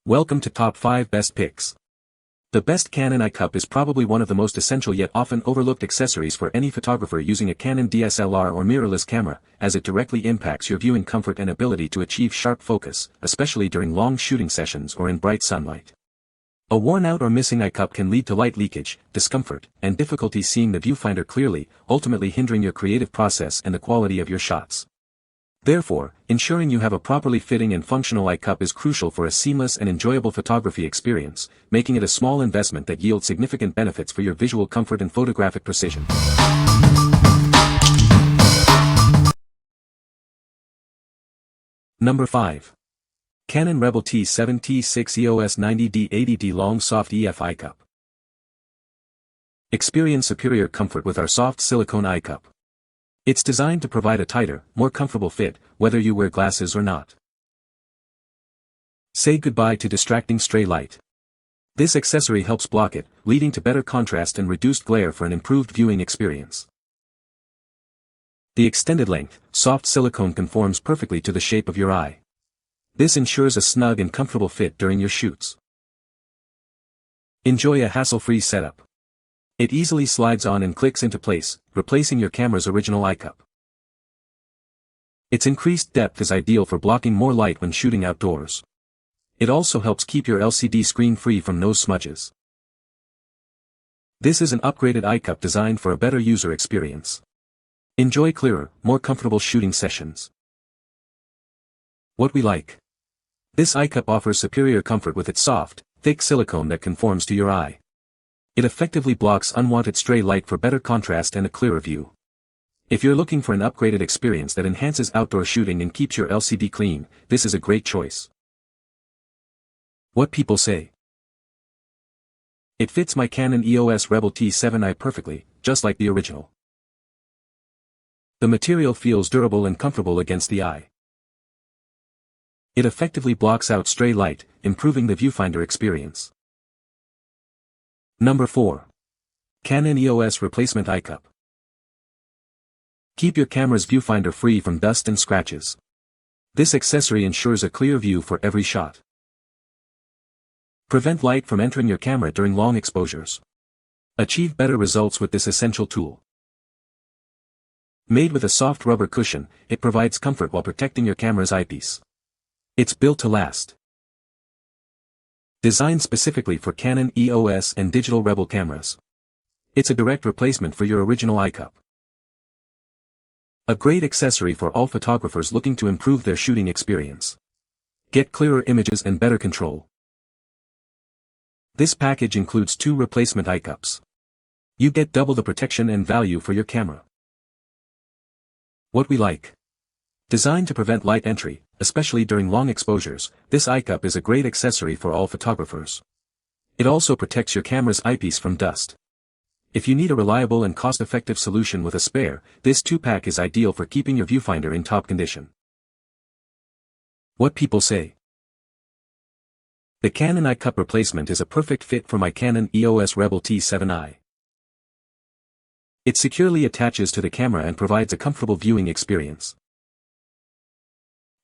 Welcome to Top 5 Best Picks. The best Canon Eye Cup is probably one of the most essential yet often overlooked accessories for any photographer using a Canon DSLR or mirrorless camera, as it directly impacts your viewing comfort and ability to achieve sharp focus, especially during long shooting sessions or in bright sunlight. A worn-out or missing eye cup can lead to light leakage, discomfort, and difficulty seeing the viewfinder clearly, ultimately hindering your creative process and the quality of your shots. Therefore, ensuring you have a properly fitting and functional eye cup is crucial for a seamless and enjoyable photography experience, making it a small investment that yields significant benefits for your visual comfort and photographic precision. Number 5. Canon Rebel T7 T6 EOS 90D 80D Long Soft EF Eye Cup. Experience superior comfort with our soft silicone eye cup. It's designed to provide a tighter, more comfortable fit, whether you wear glasses or not. Say goodbye to distracting stray light. This accessory helps block it, leading to better contrast and reduced glare for an improved viewing experience. The extended length, soft silicone conforms perfectly to the shape of your eye. This ensures a snug and comfortable fit during your shoots. Enjoy a hassle-free setup. It easily slides on and clicks into place, replacing your camera's original eye cup. Its increased depth is ideal for blocking more light when shooting outdoors. It also helps keep your LCD screen free from nose smudges. This is an upgraded eye cup designed for a better user experience. Enjoy clearer, more comfortable shooting sessions. What we like. This eye cup offers superior comfort with its soft, thick silicone that conforms to your eye. It effectively blocks unwanted stray light for better contrast and a clearer view. If you're looking for an upgraded experience that enhances outdoor shooting and keeps your LCD clean, this is a great choice. What people say. It fits my Canon EOS Rebel T7i perfectly, just like the original. The material feels durable and comfortable against the eye. It effectively blocks out stray light, improving the viewfinder experience. Number 4. Canon EOS Replacement Eye Cup. Keep your camera's viewfinder free from dust and scratches. This accessory ensures a clear view for every shot. Prevent light from entering your camera during long exposures. Achieve better results with this essential tool. Made with a soft rubber cushion, it provides comfort while protecting your camera's eyepiece. It's built to last. Designed specifically for Canon EOS and digital Rebel cameras. It's a direct replacement for your original eye cup. A great accessory for all photographers looking to improve their shooting experience. Get clearer images and better control. This package includes 2 replacement eye cups. You get double the protection and value for your camera. What we like. Designed to prevent light entry, especially during long exposures, this eye cup is a great accessory for all photographers. It also protects your camera's eyepiece from dust. If you need a reliable and cost-effective solution with a spare, this 2-pack is ideal for keeping your viewfinder in top condition. What people say. The Canon Eye Cup replacement is a perfect fit for my Canon EOS Rebel T7i. It securely attaches to the camera and provides a comfortable viewing experience.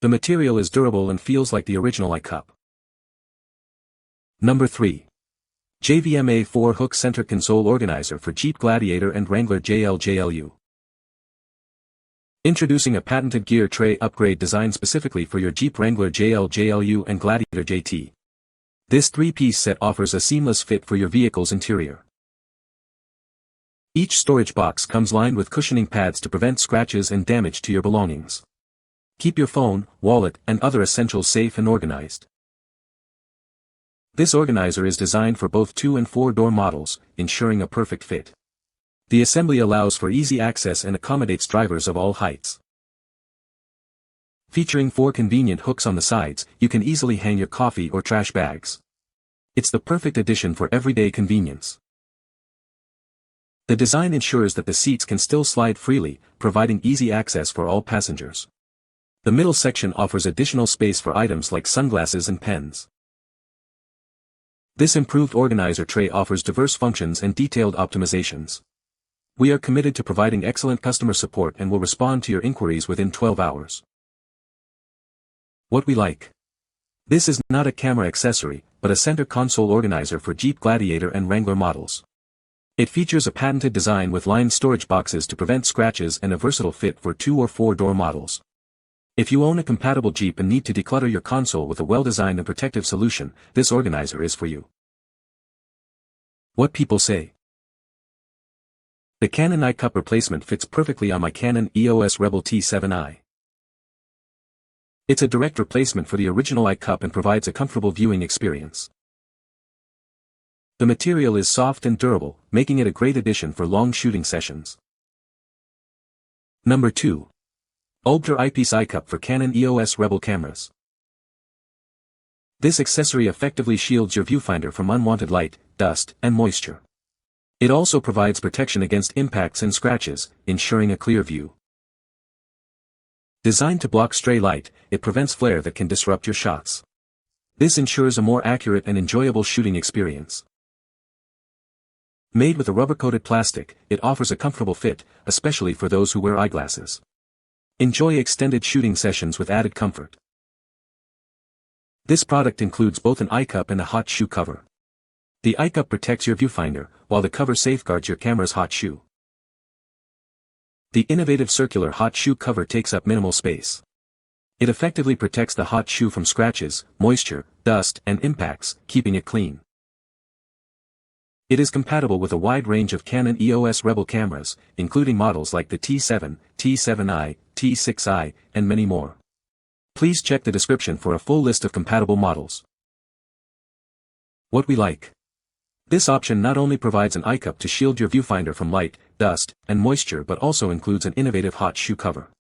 The material is durable and feels like the original eye cup. Number 3. JVMA 4-hook center console organizer for Jeep Gladiator and Wrangler JLJLU. Introducing a patented gear tray upgrade designed specifically for your Jeep Wrangler JLJLU and Gladiator JT. This 3-piece set offers a seamless fit for your vehicle's interior. Each storage box comes lined with cushioning pads to prevent scratches and damage to your belongings. Keep your phone, wallet, and other essentials safe and organized. This organizer is designed for both 2- and 4-door models, ensuring a perfect fit. The assembly allows for easy access and accommodates drivers of all heights. Featuring 4 convenient hooks on the sides, you can easily hang your coffee or trash bags. It's the perfect addition for everyday convenience. The design ensures that the seats can still slide freely, providing easy access for all passengers. The middle section offers additional space for items like sunglasses and pens. This improved organizer tray offers diverse functions and detailed optimizations. We are committed to providing excellent customer support and will respond to your inquiries within 12 hours. What we like. This is not a camera accessory, but a center console organizer for Jeep Gladiator and Wrangler models. It features a patented design with lined storage boxes to prevent scratches and a versatile fit for 2 or 4 door models. If you own a compatible Jeep and need to declutter your console with a well-designed and protective solution, this organizer is for you. What people say. The Canon Eye Cup replacement fits perfectly on my Canon EOS Rebel T7i. It's a direct replacement for the original Eye Cup and provides a comfortable viewing experience. The material is soft and durable, making it a great addition for long shooting sessions. Number 2. ULBTER Eyepiece Eyecup for Canon EOS Rebel cameras. This accessory effectively shields your viewfinder from unwanted light, dust, and moisture. It also provides protection against impacts and scratches, ensuring a clear view. Designed to block stray light, it prevents flare that can disrupt your shots. This ensures a more accurate and enjoyable shooting experience. Made with a rubber-coated plastic, it offers a comfortable fit, especially for those who wear eyeglasses. Enjoy extended shooting sessions with added comfort. This product includes both an eye cup and a hot shoe cover. The eye cup protects your viewfinder, while the cover safeguards your camera's hot shoe. The innovative circular hot shoe cover takes up minimal space. It effectively protects the hot shoe from scratches, moisture, dust, and impacts, keeping it clean. It is compatible with a wide range of Canon EOS Rebel cameras, including models like the T7, T7i, T6i, and many more. Please check the description for a full list of compatible models. What we like. This option not only provides an eye cup to shield your viewfinder from light, dust, and moisture but also includes an innovative hot shoe cover.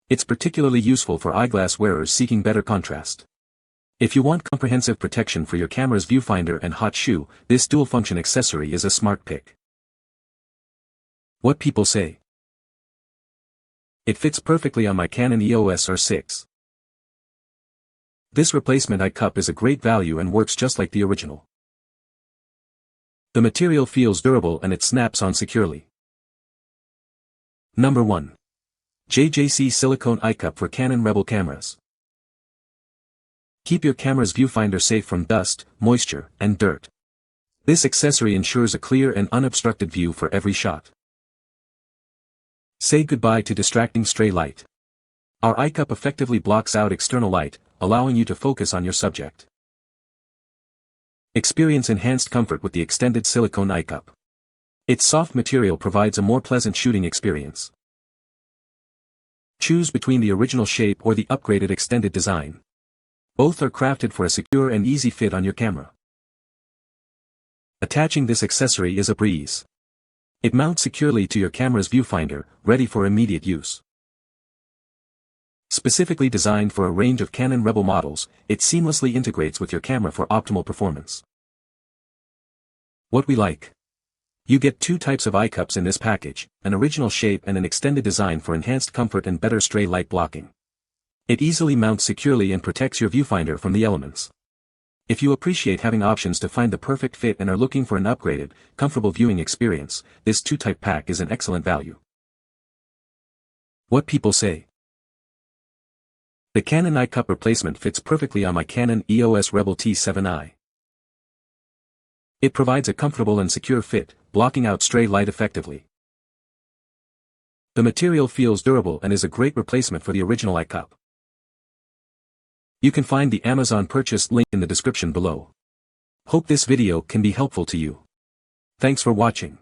It's particularly useful for eyeglass wearers seeking better contrast. If you want comprehensive protection for your camera's viewfinder and hot shoe, this dual-function accessory is a smart pick. What people say. It fits perfectly on my Canon EOS R6. This replacement eye cup is a great value and works just like the original. The material feels durable and it snaps on securely. Number 1. JVMA Silicone Eye Cup for Canon Rebel cameras. Keep your camera's viewfinder safe from dust, moisture, and dirt. This accessory ensures a clear and unobstructed view for every shot. Say goodbye to distracting stray light. Our eye cup effectively blocks out external light, allowing you to focus on your subject. Experience enhanced comfort with the extended silicone eye cup. Its soft material provides a more pleasant shooting experience. Choose between the original shape or the upgraded extended design. Both are crafted for a secure and easy fit on your camera. Attaching this accessory is a breeze. It mounts securely to your camera's viewfinder, ready for immediate use. Specifically designed for a range of Canon Rebel models, it seamlessly integrates with your camera for optimal performance. What we like. You get 2 types of eye cups in this package, an original shape and an extended design for enhanced comfort and better stray light blocking. It easily mounts securely and protects your viewfinder from the elements. If you appreciate having options to find the perfect fit and are looking for an upgraded, comfortable viewing experience, this 2-type pack is an excellent value. What people say. The Canon Eye Cup replacement fits perfectly on my Canon EOS Rebel T7i. It provides a comfortable and secure fit, blocking out stray light effectively. The material feels durable and is a great replacement for the original Eye Cup. You can find the Amazon purchase link in the description below. Hope this video can be helpful to you. Thanks for watching.